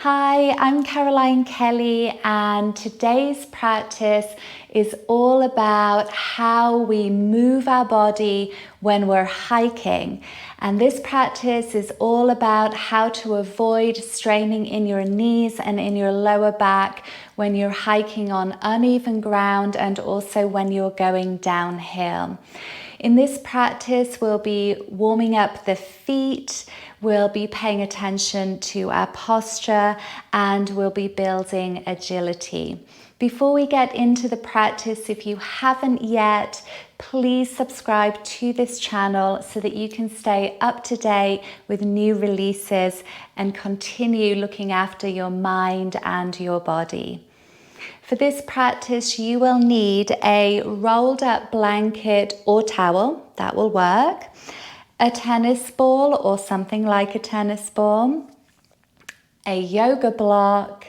Hi, I'm Kelley, and today's practice is all about how we move our body when we're hiking. And this practice is all about how to avoid straining in your knees and in your lower back when you're hiking on uneven ground and also when you're going downhill. In this practice, we'll be warming up the feet, we'll be paying attention to our posture, and we'll be building agility. Before we get into the practice, if you haven't yet, please subscribe to this channel so that you can stay up to date with new releases and continue looking after your mind and your body. For this practice, you will need a rolled up blanket or towel, that will work, a tennis ball or something like a tennis ball, a yoga block,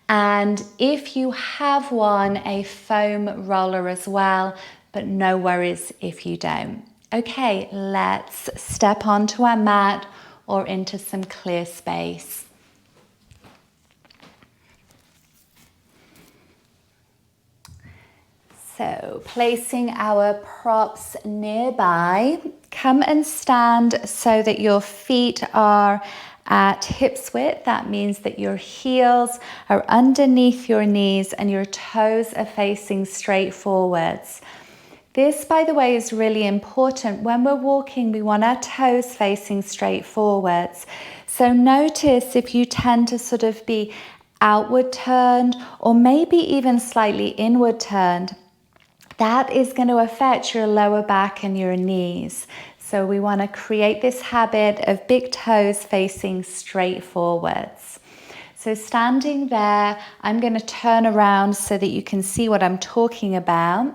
and if you have one, a foam roller as well, but no worries if you don't. Okay, let's step onto our mat or into some clear space. So, placing our props nearby, come and stand so that your feet are at hips width. That means that your heels are underneath your knees and your toes are facing straight forwards. This, by the way, is really important. When we're walking, we want our toes facing straight forwards. So notice if you tend to sort of be outward turned or maybe even slightly inward turned, that is going to affect your lower back and your knees. So we want to create this habit of big toes facing straight forwards. So standing there, I'm going to turn around so that you can see what I'm talking about.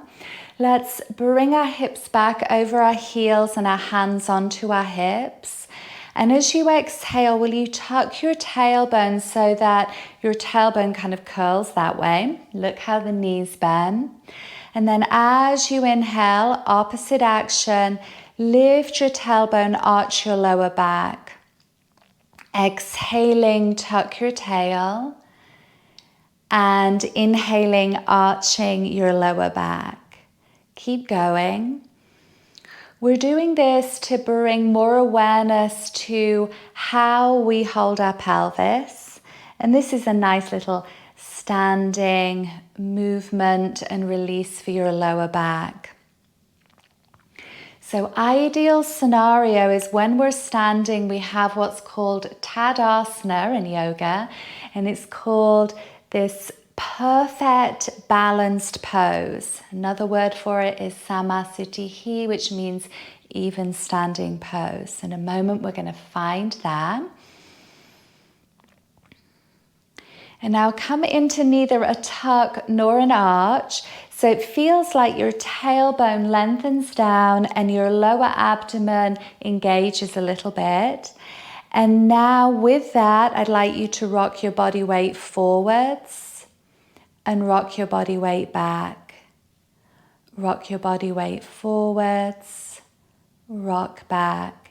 Let's bring our hips back over our heels and our hands onto our hips. And as you exhale, will you tuck your tailbone so that your tailbone kind of curls that way? Look how the knees bend. And then as you inhale, opposite action, lift your tailbone, arch your lower back. Exhaling, tuck your tail. And inhaling, arching your lower back. Keep going. We're doing this to bring more awareness to how we hold our pelvis. And this is a nice little standing movement and release for your lower back. So ideal scenario is when we're standing, we have what's called Tadasana in yoga, and it's called this perfect balanced pose. Another word for it is samasthiti, which means even standing pose. In a moment, we're going to find that. And now come into neither a tuck nor an arch. So it feels like your tailbone lengthens down and your lower abdomen engages a little bit. And now with that, I'd like you to rock your body weight forwards and rock your body weight back. Rock your body weight forwards, rock back.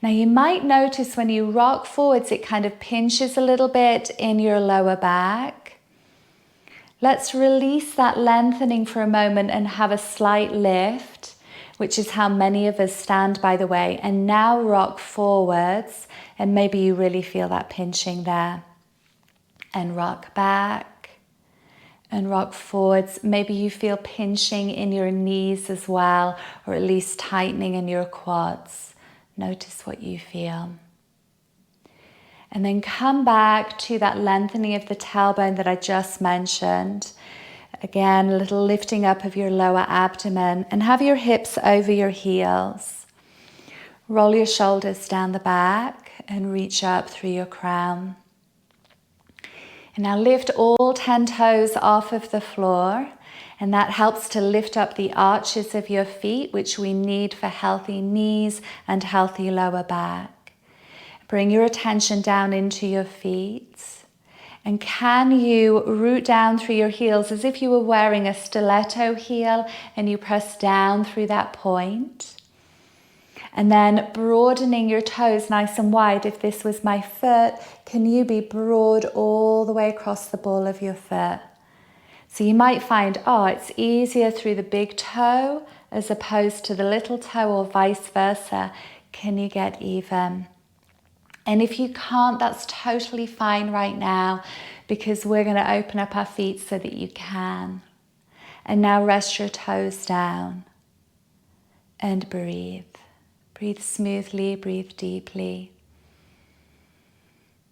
Now you might notice when you rock forwards, it kind of pinches a little bit in your lower back. Let's release that lengthening for a moment and have a slight lift, which is how many of us stand, by the way. And now rock forwards, and maybe you really feel that pinching there. And rock back, and rock forwards. Maybe you feel pinching in your knees as well, or at least tightening in your quads. Notice what you feel. And then come back to that lengthening of the tailbone that I just mentioned. Again, a little lifting up of your lower abdomen, and have your hips over your heels. Roll your shoulders down the back and reach up through your crown. And now lift all 10 toes off of the floor. And that helps to lift up the arches of your feet, which we need for healthy knees and healthy lower back. Bring your attention down into your feet. And can you root down through your heels as if you were wearing a stiletto heel and you press down through that point? And then broadening your toes nice and wide. If this was my foot, can you be broad all the way across the ball of your foot? So you might find, oh, it's easier through the big toe as opposed to the little toe, or vice versa. Can you get even? And if you can't, that's totally fine right now, because we're going to open up our feet so that you can. And now rest your toes down and breathe. Breathe smoothly, breathe deeply.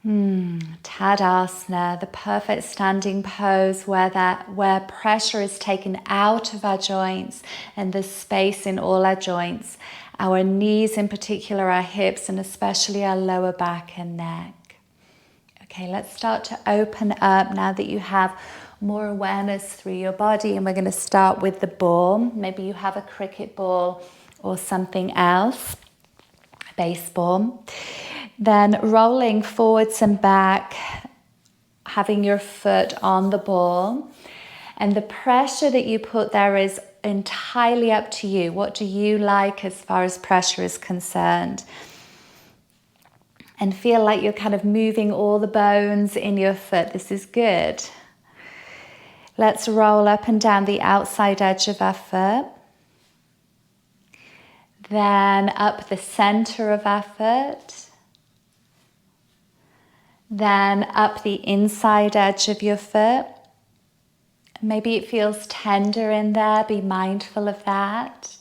Tadasana, the perfect standing pose where pressure is taken out of our joints and there's space in all our joints, our knees in particular, our hips, and especially our lower back and neck. Okay, let's start to open up now that you have more awareness through your body, and we're going to start with the ball. Maybe you have a cricket ball or something else, a baseball. Then rolling forwards and back, having your foot on the ball. And the pressure that you put there is entirely up to you. What do you like as far as pressure is concerned? And feel like you're kind of moving all the bones in your foot. This is good. Let's roll up and down the outside edge of our foot. Then up the center of our foot. Then up the inside edge of your foot. Maybe it feels tender in there. Be mindful of that.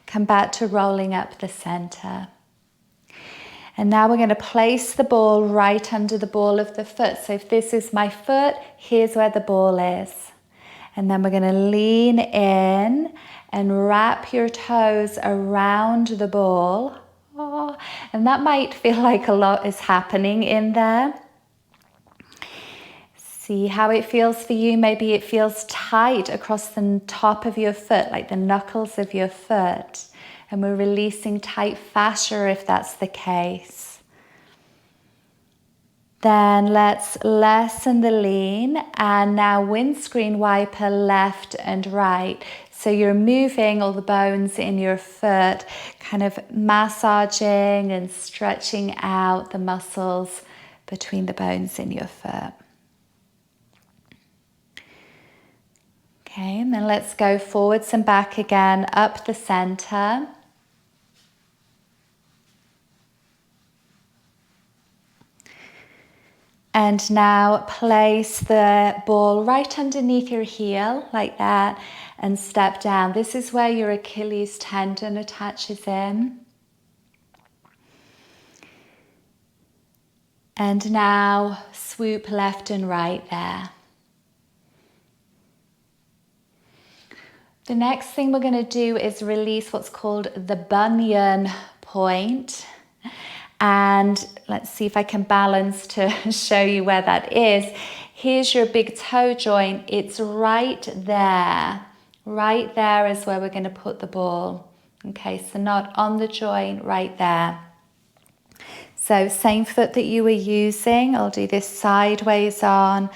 Come back to rolling up the center. And now we're going to place the ball right under the ball of the foot. So if this is my foot, here's where the ball is. And then we're going to lean in and wrap your toes around the ball. Oh, and that might feel like a lot is happening in there. See how it feels for you. Maybe it feels tight across the top of your foot, like the knuckles of your foot. And we're releasing tight fascia if that's the case. Then let's lessen the lean, and now windscreen wiper left and right. So you're moving all the bones in your foot, kind of massaging and stretching out the muscles between the bones in your foot. Okay, and then let's go forwards and back again, up the center. And now place the ball right underneath your heel, like that, and step down. This is where your Achilles tendon attaches in. And now swoop left and right there. The next thing we're going to do is release what's called the bunion point. And let's see if I can balance to show you where that is. Here's your big toe joint. It's right there. Right there is where we're going to put the ball. Okay, so not on the joint, right there. So same foot that you were using. I'll do this sideways on.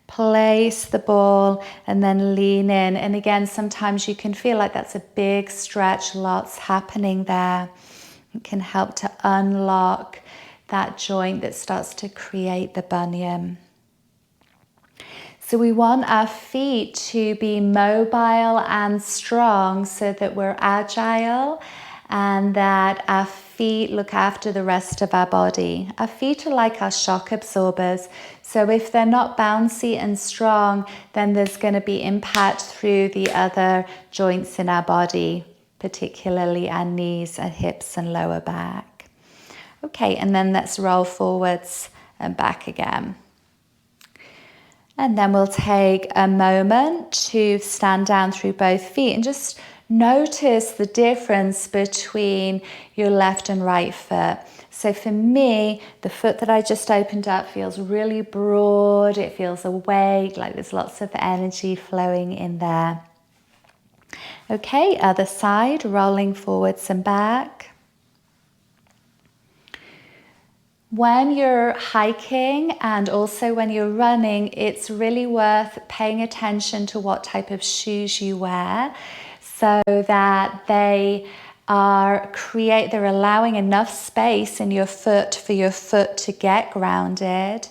Place the ball and then lean in. And again, sometimes you can feel like that's a big stretch, lots happening there. It can help to unlock that joint that starts to create the bunion. So we want our feet to be mobile and strong so that we're agile and that our feet look after the rest of our body. Our feet are like our shock absorbers. So if they're not bouncy and strong, then there's going to be impact through the other joints in our body, particularly our knees, our hips and lower back. Okay, and then let's roll forwards and back again. And then we'll take a moment to stand down through both feet and just notice the difference between your left and right foot. So for me, the foot that I just opened up feels really broad. It feels awake, like there's lots of energy flowing in there. Okay, other side, rolling forwards and back. When you're hiking and also when you're running, it's really worth paying attention to what type of shoes you wear so that they they're allowing enough space in your foot for your foot to get grounded.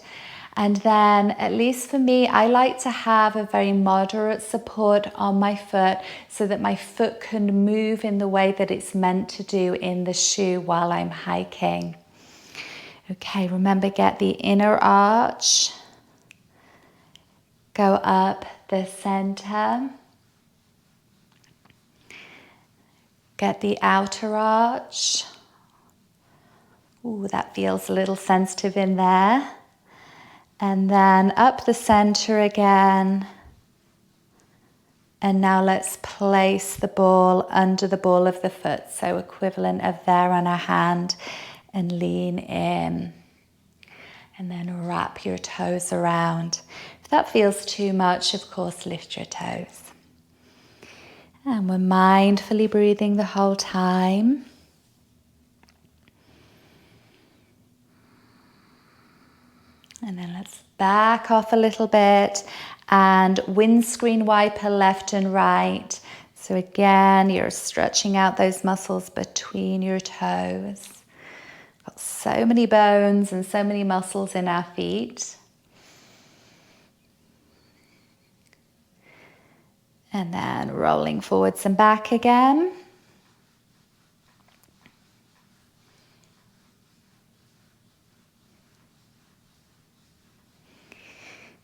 And then, at least for me, I like to have a very moderate support on my foot so that my foot can move in the way that it's meant to do in the shoe while I'm hiking. Okay, remember, get the inner arch, go up the center, get the outer arch. Ooh, that feels a little sensitive in there. And then up the center again. And now let's place the ball under the ball of the foot. So equivalent of there on our hand, and lean in. And then wrap your toes around. If that feels too much, of course, lift your toes. And we're mindfully breathing the whole time. And then let's back off a little bit and windscreen wiper left and right. So again, you're stretching out those muscles between your toes. Got so many bones and so many muscles in our feet. And then rolling forwards and back again.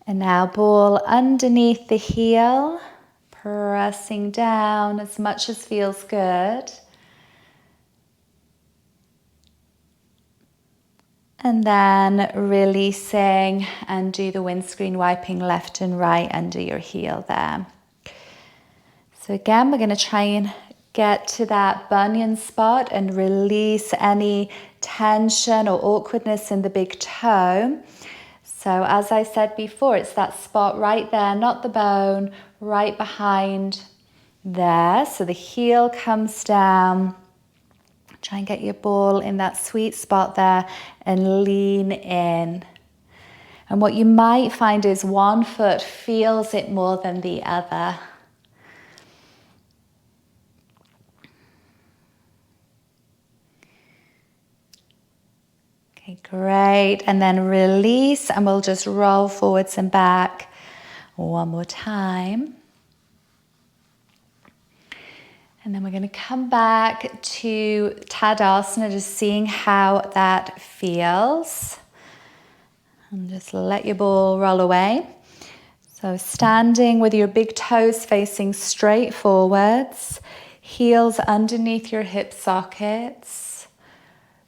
And now ball underneath the heel, pressing down as much as feels good. And then releasing, and do the windscreen wiping left and right under your heel there. So again, we're going to try and get to that bunion spot and release any tension or awkwardness in the big toe. So as I said before, it's that spot right there, not the bone, right behind there. So the heel comes down. Try and get your ball in that sweet spot there and lean in. And what you might find is one foot feels it more than the other. Okay, great. And then release, and we'll just roll forwards and back one more time. And then we're going to come back to Tadasana, just seeing how that feels. And just let your ball roll away. So standing with your big toes facing straight forwards, heels underneath your hip sockets.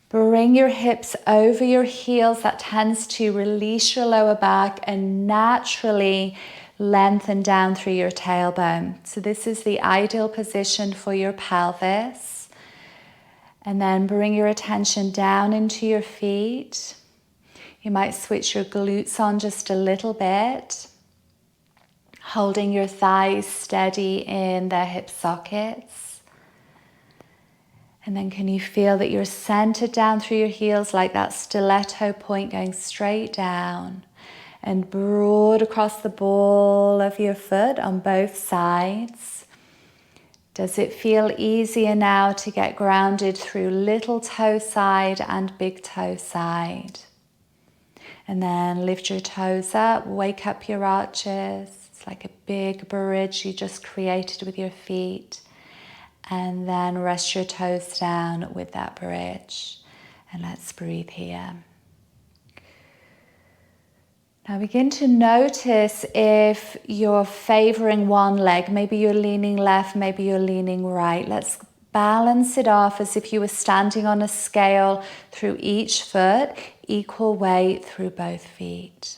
Bring your hips over your heels. That tends to release your lower back and naturally lengthen down through your tailbone. So this is the ideal position for your pelvis. And then bring your attention down into your feet. You might switch your glutes on just a little bit, holding your thighs steady in their hip sockets. And then can you feel that you're centered down through your heels, like that stiletto point going straight down and broad across the ball of your foot on both sides. Does it feel easier now to get grounded through little toe side and big toe side? And then lift your toes up, wake up your arches. It's like a big bridge you just created with your feet. And then rest your toes down with that bridge. And let's breathe here. Now begin to notice if you're favoring one leg. Maybe you're leaning left, maybe you're leaning right. Let's balance it off as if you were standing on a scale through each foot, equal weight through both feet.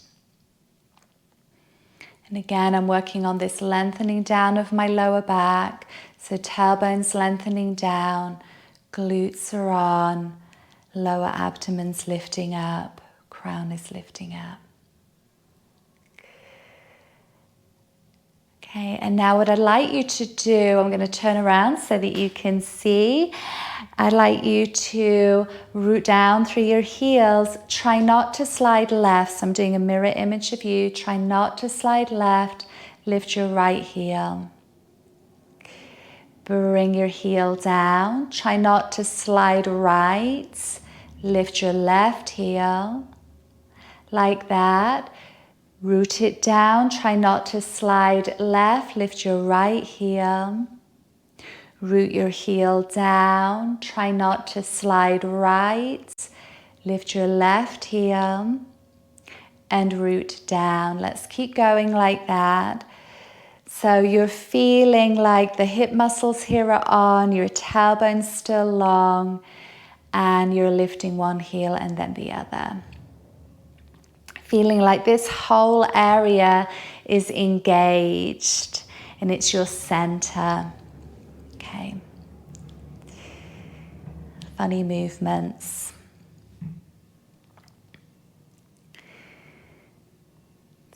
And again, I'm working on this lengthening down of my lower back. So tailbone's lengthening down, glutes are on, lower abdomen's lifting up, crown is lifting up. Okay, and now what I'd like you to do, I'm going to turn around so that you can see. I'd like you to root down through your heels. Try not to slide left. So I'm doing a mirror image of you. Try not to slide left. Lift your right heel. Bring your heel down. Try not to slide right. Lift your left heel. Like that. Root it down. Try not to slide left. Lift your right heel. Root your heel down. Try not to slide right. Lift your left heel. And root down. Let's keep going like that. So you're feeling like the hip muscles here are on, your tailbone's still long, and you're lifting one heel and then the other. Feeling like this whole area is engaged and it's your center. Okay. Funny movements.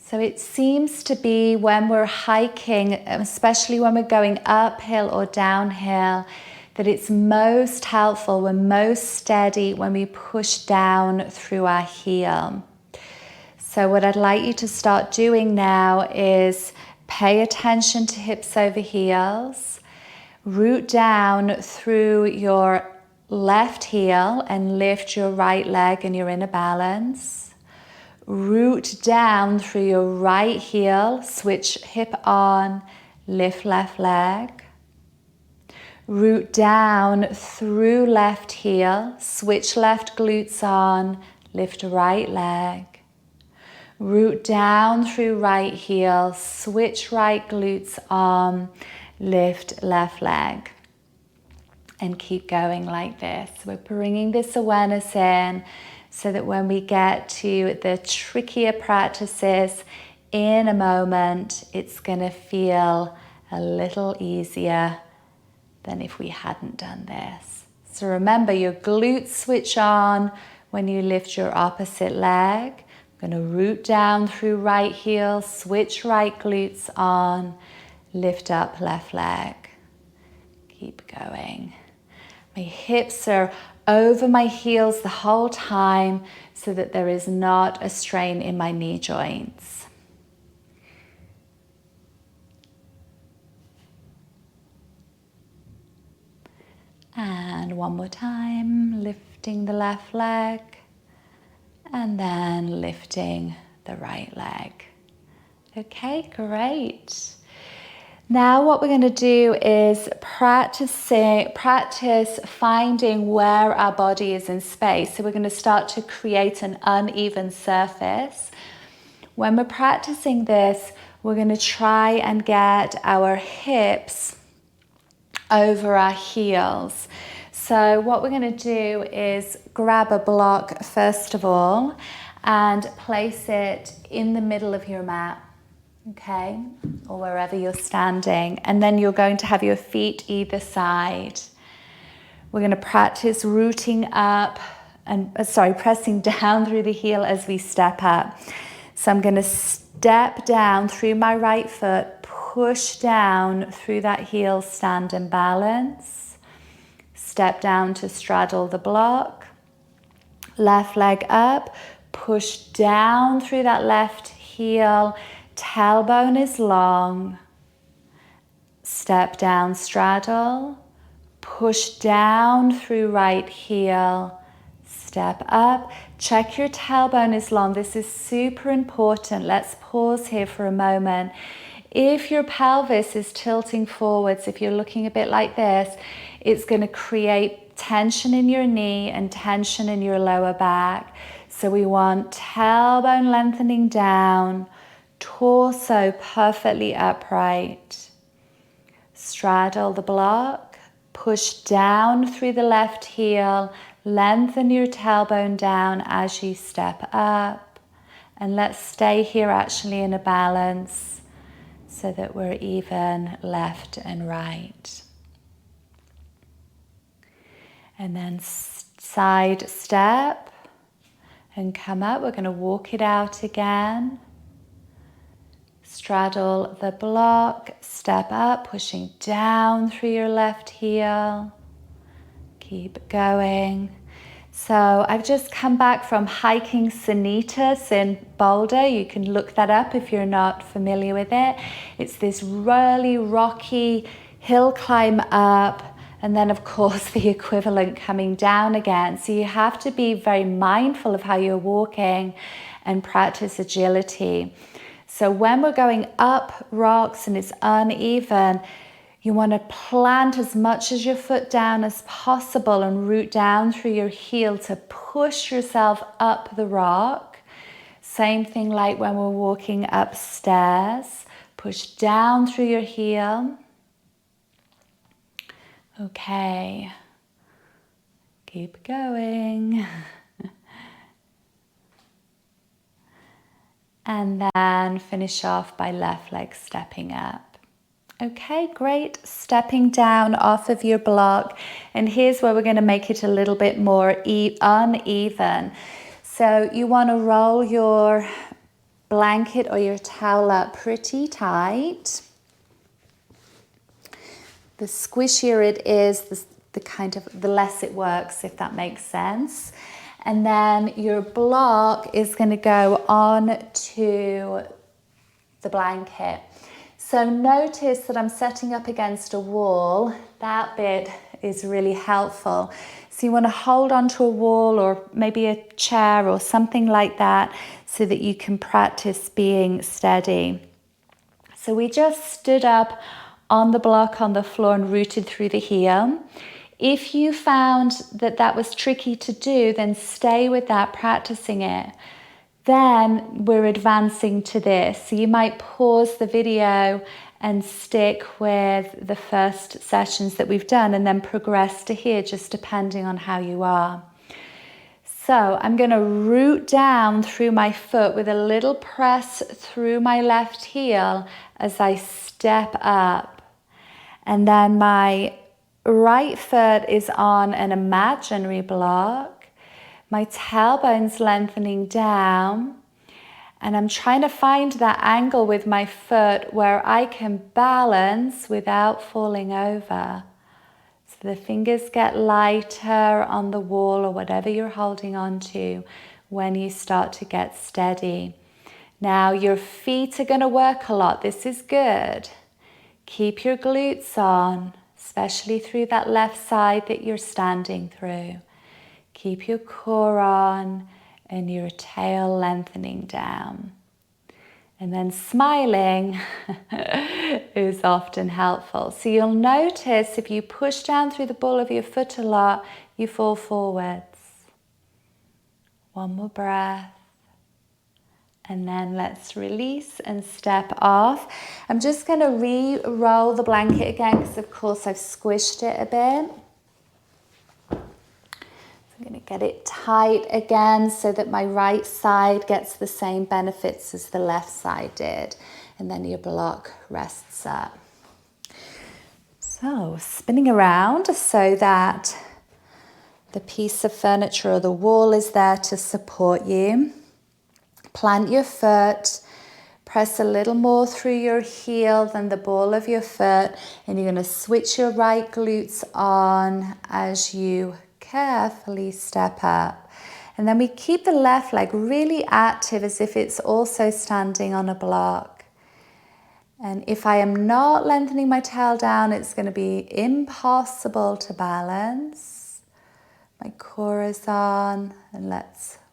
So it seems to be when we're hiking, especially when we're going uphill or downhill, that it's most helpful, we're most steady when we push down through our heel. So what I'd like you to start doing now is pay attention to hips over heels, root down through your left heel and lift your right leg and you're in a balance. Root down through your right heel, switch hip on, lift left leg. Root down through left heel, switch left glutes on, lift right leg. Root down through right heel, switch right glutes on, lift left leg. And keep going like this. We're bringing this awareness in so that when we get to the trickier practices in a moment, it's going to feel a little easier than if we hadn't done this. So remember, your glutes switch on when you lift your opposite leg. I'm going to root down through right heel, switch right glutes on, lift up left leg. Keep going. My hips are over my heels the whole time so that there is not a strain in my knee joints. And one more time, lifting the left leg and then lifting the right leg. Okay, great. Now what we're going to do is practice finding where our body is in space. So we're going to start to create an uneven surface. When we're practicing this, we're going to try and get our hips over our heels. So what we're going to do is grab a block first of all and place it in the middle of your mat. Okay, or wherever you're standing, and then you're going to have your feet either side. We're going to practice rooting up and pressing down through the heel as we step up. So I'm going to step down through my right foot, push down through that heel, stand and balance. Step down to straddle the block. Left leg up, push down through that left heel. Tailbone is long. Step down, straddle. Push down through right heel. Step up. Check your tailbone is long. This is super important. Let's pause here for a moment. If your pelvis is tilting forwards, if you're looking a bit like this, it's going to create tension in your knee and tension in your lower back. So we want tailbone lengthening down, torso perfectly upright. Straddle the block, push down through the left heel, lengthen your tailbone down as you step up. And let's stay here actually in a balance so that we're even left and right. And then side step and come up. We're going to walk it out again. Straddle the block, step up, pushing down through your left heel. Keep going. So I've just come back from hiking Sanitas in Boulder. You can look that up if you're not familiar with it. It's this really rocky hill climb up, and then of course the equivalent coming down again. So you have to be very mindful of how you're walking and practice agility. So when we're going up rocks and it's uneven, you want to plant as much as your foot down as possible and root down through your heel to push yourself up the rock. Same thing like when we're walking upstairs. Push down through your heel. Okay. Keep going. And then finish off by left leg stepping up. Okay, great. Stepping down off of your block. And here's where we're going to make it a little bit more uneven. So you want to roll your blanket or your towel up pretty tight. The squishier it is, the less it works, if that makes sense. And then your block is going to go on to the blanket. So notice that I'm setting up against a wall. That bit is really helpful. So you want to hold onto a wall or maybe a chair or something like that so that you can practice being steady. So we just stood up on the block on the floor and rooted through the heel. If you found that that was tricky to do, then stay with that, practicing it. Then we're advancing to this. So you might pause the video and stick with the first sessions that we've done and then progress to here, just depending on how you are. So I'm going to root down through my foot with a little press through my left heel as I step up. And then my right foot is on an imaginary block. My tailbone's lengthening down. And I'm trying to find that angle with my foot where I can balance without falling over. So the fingers get lighter on the wall or whatever you're holding on to when you start to get steady. Now your feet are going to work a lot. This is good. Keep your glutes on, especially through that left side that you're standing through. Keep your core on and your tail lengthening down. And then smiling is often helpful. So you'll notice if you push down through the ball of your foot a lot, you fall forwards. One more breath. And then let's release and step off. I'm just going to re-roll the blanket again because of course I've squished it a bit. I'm going to get it tight again so that my right side gets the same benefits as the left side did. And then your block rests up. So spinning around so that the piece of furniture or the wall is there to support you. Plant your foot, press a little more through your heel than the ball of your foot, and you're going to switch your right glutes on as you carefully step up. And then we keep the left leg really active as if it's also standing on a block. And if I am not lengthening my tail down, it's going to be impossible to balance. My core is on, and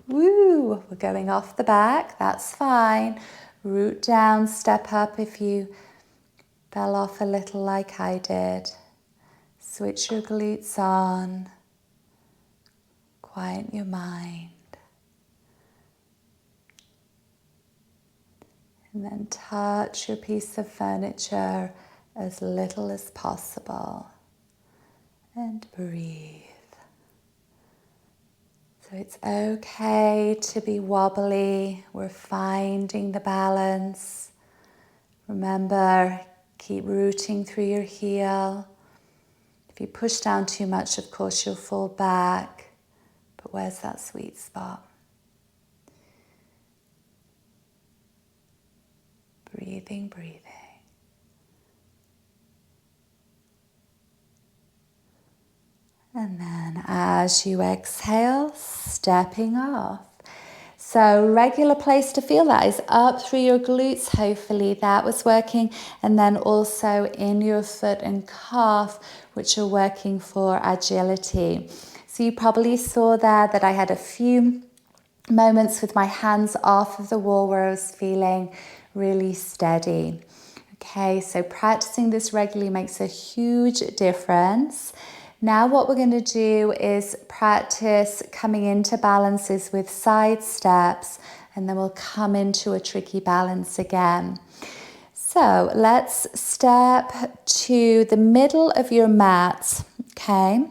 we're going off the back, that's fine. Root down, step up if you fell off a little like I did. Switch your glutes on. Quiet your mind. And then touch your piece of furniture as little as possible. And breathe. So it's okay to be wobbly. We're finding the balance. Remember, keep rooting through your heel. If you push down too much, of course, you'll fall back. But where's that sweet spot? Breathing, breathing. And then as you exhale, stepping off. So regular place to feel that is up through your glutes. Hopefully that was working. And then also in your foot and calf, which are working for agility. So you probably saw there that I had a few moments with my hands off of the wall where I was feeling really steady. Okay, so practicing this regularly makes a huge difference. Now what we're going to do is practice coming into balances with side steps, and then we'll come into a tricky balance again. So let's step to the middle of your mat, okay?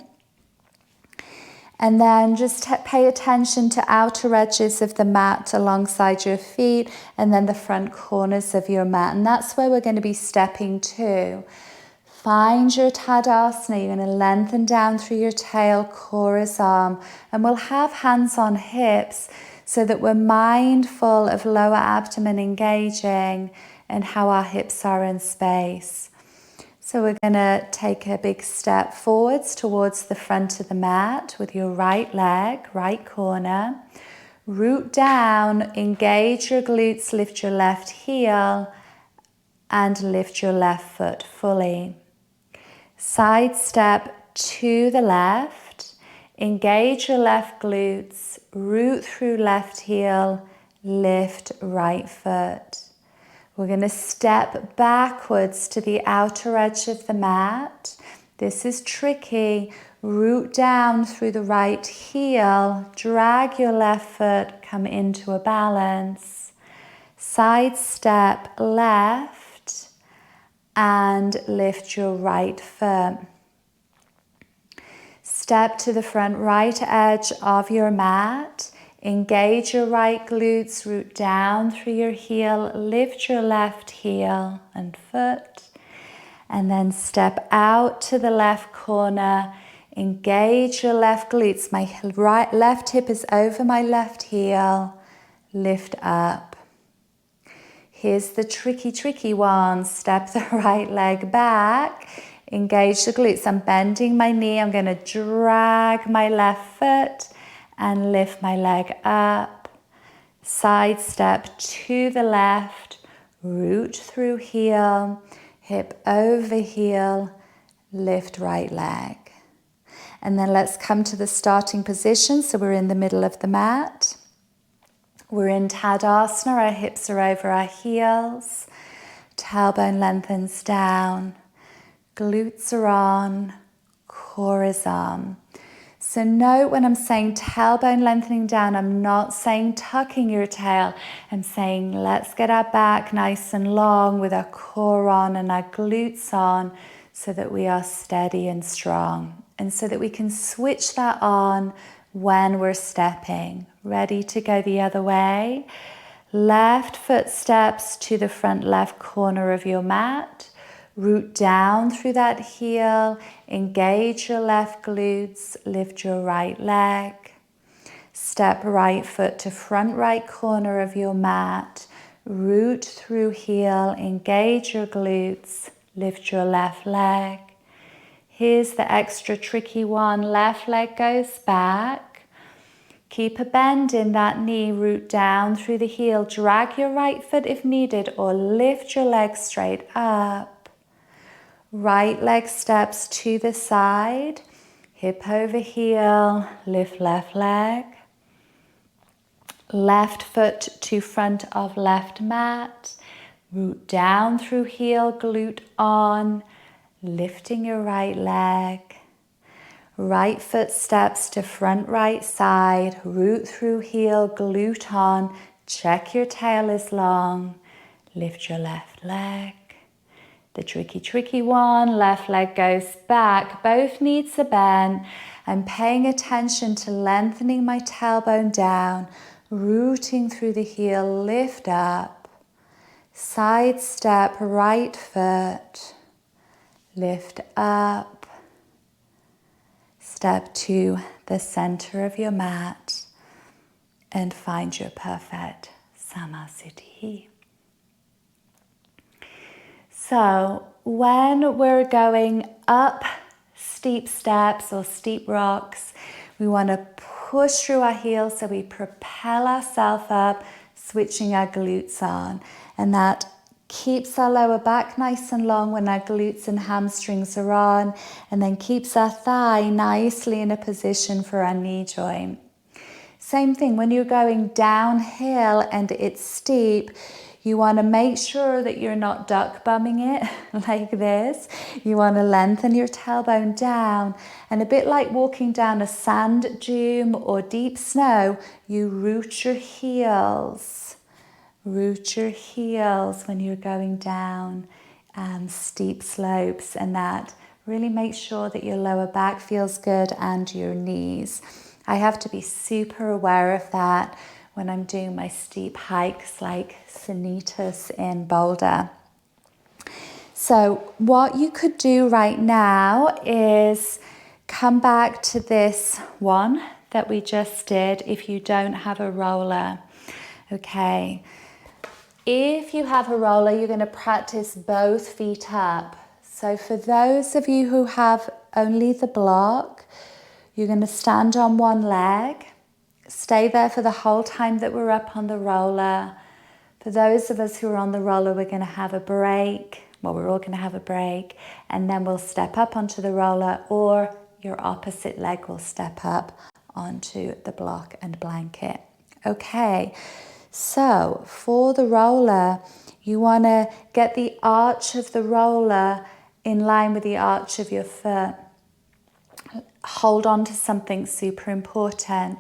And then just pay attention to outer edges of the mat alongside your feet, and then the front corners of your mat. And that's where we're going to be stepping to. Find your Tadasana. You're going to lengthen down through your tail, core is arm. And we'll have hands on hips so that we're mindful of lower abdomen engaging and how our hips are in space. So we're going to take a big step forwards towards the front of the mat with your right leg, right corner. Root down, engage your glutes, lift your left heel, and lift your left foot fully. Side step to the left, engage your left glutes, root through left heel, lift right foot. We're going to step backwards to the outer edge of the mat. This is tricky. Root down through the right heel, drag your left foot, come into a balance. Side step left and lift your right foot. Step to the front right edge of your mat. Engage your right glutes, root down through your heel, lift your left heel and foot, and then step out to the left corner, engage your left glutes. My left hip is over my left heel, lift up. Here's the tricky one. Step the right leg back, engage the glutes. I'm bending my knee, I'm going to drag my left foot and lift my leg up. Side step to the left, root through heel, hip over heel, lift right leg. And then let's come to the starting position. So we're in the middle of the mat. We're in Tadasana, our hips are over our heels, tailbone lengthens down, glutes are on, core is on. So note when I'm saying tailbone lengthening down, I'm not saying tucking your tail. I'm saying let's get our back nice and long with our core on and our glutes on so that we are steady and strong. And so that we can switch that on when we're stepping. Ready to go the other way. Left foot steps to the front left corner of your mat. Root down through that heel, engage your left glutes, lift your right leg. Step right foot to front right corner of your mat. Root through heel, engage your glutes, lift your left leg. Here's the extra tricky one. Left leg goes back. Keep a bend in that knee, root down through the heel. Drag your right foot if needed or lift your leg straight up. Right leg steps to the side, hip over heel, lift left leg. Left foot to front of left mat, root down through heel, glute on, lifting your right leg. Right foot steps to front right side, root through heel, glute on, check your tail is long, lift your left leg. The tricky one, left leg goes back, both knees are bent. I'm paying attention to lengthening my tailbone down, rooting through the heel, lift up. Side step, right foot, lift up. Step to the center of your mat and find your perfect Samasiddhi. So when we're going up steep steps or steep rocks, we want to push through our heels so we propel ourselves up, switching our glutes on. And that keeps our lower back nice and long when our glutes and hamstrings are on, and then keeps our thigh nicely in a position for our knee joint. Same thing when you're going downhill and it's steep, you want to make sure that you're not duck bumming it like this. You want to lengthen your tailbone down, and a bit like walking down a sand dune or deep snow, you root your heels. Root your heels when you're going down steep slopes, and that really makes sure that your lower back feels good and your knees. I have to be super aware of that when I'm doing my steep hikes like Sanitas in Boulder. So what you could do right now is come back to this one that we just did if you don't have a roller. Okay. If you have a roller, you're going to practice both feet up. So for those of you who have only the block, you're going to stand on one leg, stay there for the whole time that we're up on the roller. For those of us who are on the roller, we're going to have a break. Well, we're all going to have a break, and then we'll step up onto the roller, or your opposite leg will step up onto the block and blanket. Okay, so for the roller, you want to get the arch of the roller in line with the arch of your foot. Hold on to something super important.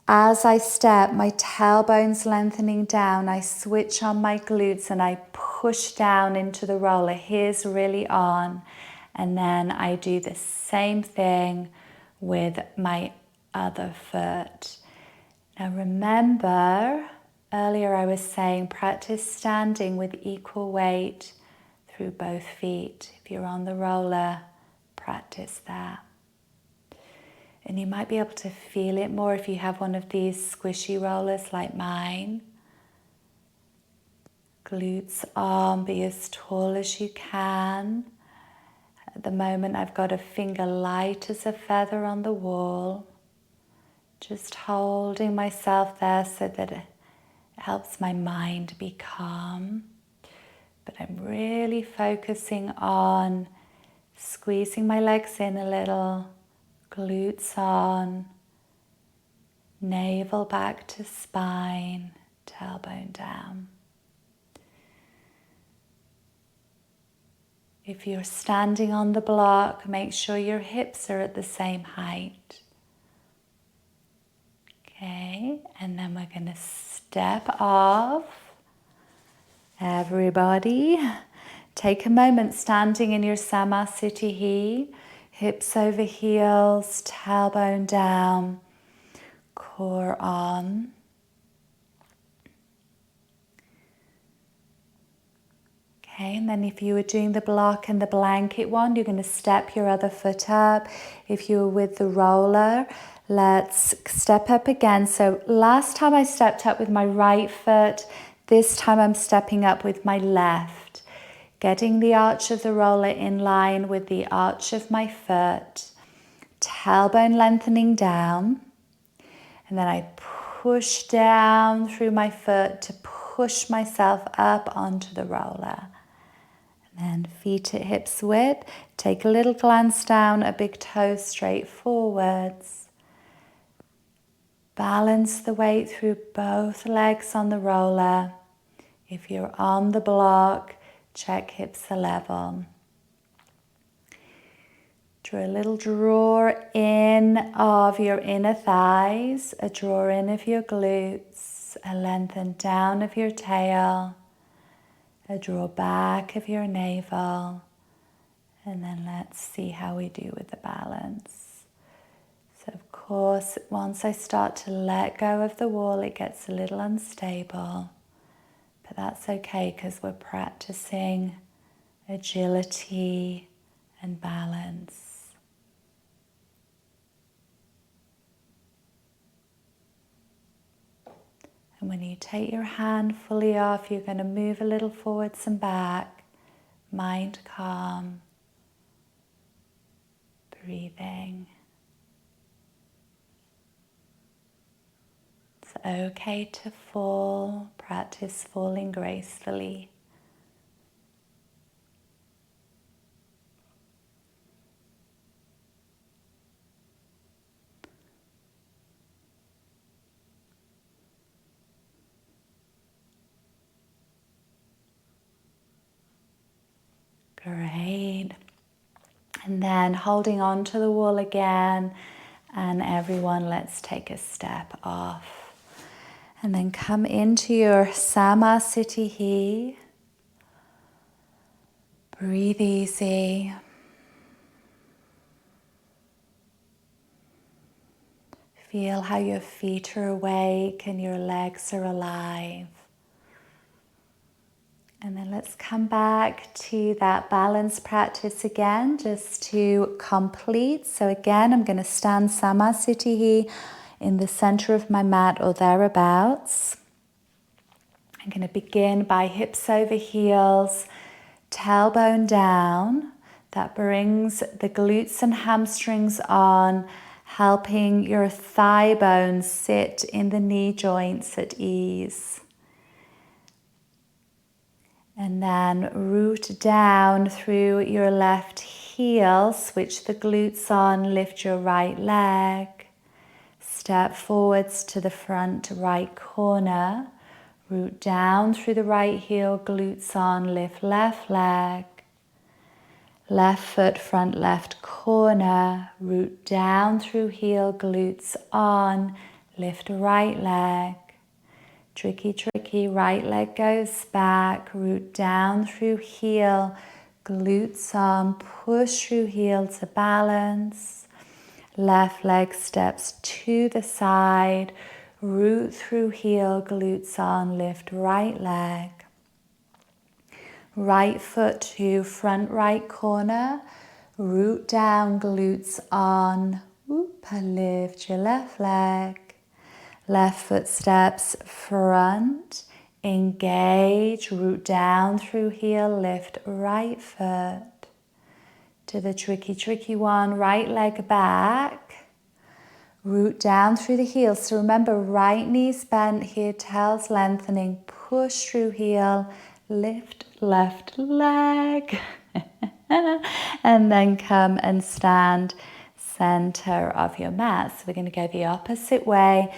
As I step, my tailbone's lengthening down. I switch on my glutes and I push down into the roller. Here's really on. And then I do the same thing with my other foot. Now remember, earlier I was saying practice standing with equal weight through both feet. If you're on the roller, practice that. And you might be able to feel it more if you have one of these squishy rollers like mine. Glutes on, be as tall as you can. At the moment I've got a finger light as a feather on the wall. Just holding myself there so that it helps my mind be calm. But I'm really focusing on squeezing my legs in a little. Glutes on, navel back to spine, tailbone down. If you're standing on the block, make sure your hips are at the same height. Okay, and then we're going to step off. Everybody, take a moment standing in your Samasthiti. Hips over heels, tailbone down, core on. Okay, and then if you were doing the block and the blanket one, you're going to step your other foot up. If you were with the roller, let's step up again. So last time I stepped up with my right foot, this time I'm stepping up with my left. Getting the arch of the roller in line with the arch of my foot, tailbone lengthening down, and then I push down through my foot to push myself up onto the roller. And then feet at hips width, take a little glance down, a big toe straight forwards. Balance the weight through both legs on the roller. If you're on the block, check hips are level. Draw a little draw in of your inner thighs, a draw in of your glutes, a lengthen down of your tail, a draw back of your navel, and then let's see how we do with the balance. So of course, once I start to let go of the wall, it gets a little unstable. But that's okay because we're practicing agility and balance. And when you take your hand fully off, you're going to move a little forwards and back, mind calm, breathing. It's okay to fall. Practice falling gracefully. Great. And then holding on to the wall again. And everyone, let's take a step off. And then come into your Samasthiti. Breathe easy. Feel how your feet are awake and your legs are alive. And then let's come back to that balance practice again, just to complete. So again, I'm going to stand Samasthiti in the center of my mat or thereabouts. I'm going to begin by hips over heels, tailbone down. That brings the glutes and hamstrings on, helping your thigh bones sit in the knee joints at ease. And then root down through your left heel, switch the glutes on, lift your right leg. Step forwards to the front right corner. Root down through the right heel, glutes on, lift left leg. Left foot, front left corner. Root down through heel, glutes on, lift right leg. Tricky, tricky, right leg goes back, root down through heel, glutes on, push through heel to balance. Left leg steps to the side, root through heel, glutes on, lift right leg. Right foot to front right corner, root down, glutes on, whoop, lift your left leg. Left foot steps front, engage, root down through heel, lift right foot. To the tricky, tricky one, right leg back, root down through the heel. So remember, right knee's bent here, tail's lengthening, push through heel, lift left leg. And then come and stand center of your mat. So we're going to go the opposite way.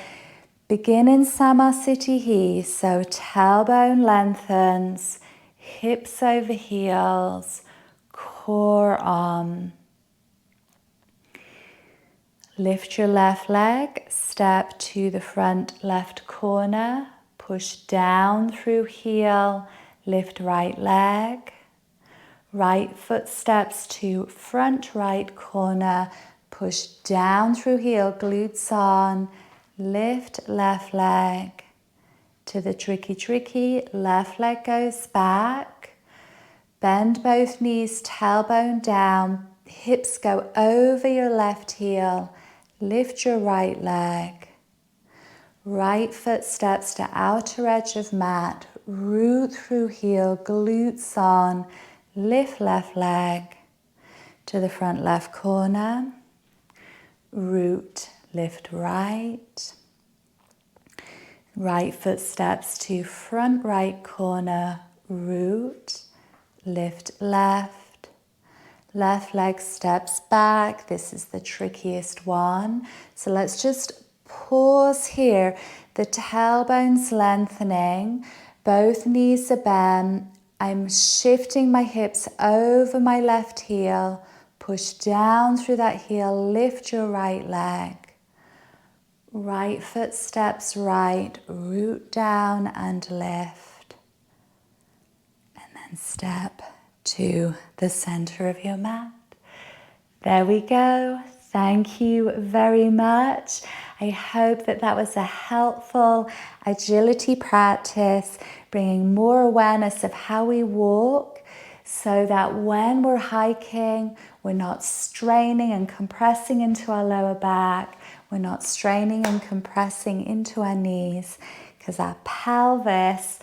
Begin in Samasthiti, so tailbone lengthens, hips over heels, core on. Lift your left leg, step to the front left corner, push down through heel, lift right leg. Right foot steps to front right corner, push down through heel, glutes on. Lift left leg. To the tricky, tricky, left leg goes back. Bend both knees, tailbone down. Hips go over your left heel. Lift your right leg. Right foot steps to outer edge of mat. Root through heel, glutes on. Lift left leg. To the front left corner. Root. Lift right. Right foot steps to front right corner, root, lift left. Left leg steps back. This is the trickiest one. So let's just pause here. The tailbone's lengthening. Both knees are bent. I'm shifting my hips over my left heel. Push down through that heel. Lift your right leg. Right foot steps right, root down and lift. And then step to the center of your mat. There we go. Thank you very much. I hope that that was a helpful agility practice, bringing more awareness of how we walk so that when we're hiking, we're not straining and compressing into our lower back. We're not straining and compressing into our knees because our pelvis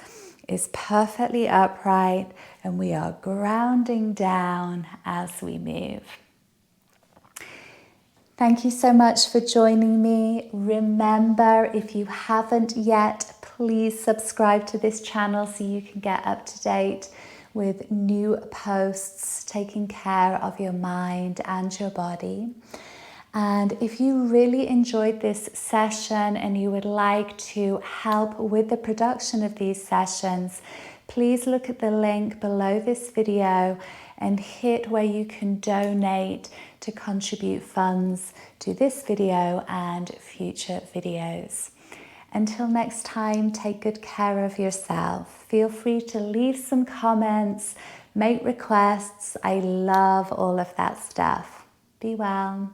is perfectly upright and we are grounding down as we move. Thank you so much for joining me. Remember, if you haven't yet, please subscribe to this channel so you can get up to date with new posts taking care of your mind and your body. And if you really enjoyed this session and you would like to help with the production of these sessions, please look at the link below this video and hit where you can donate to contribute funds to this video and future videos. Until next time, take good care of yourself. Feel free to leave some comments, make requests. I love all of that stuff. Be well.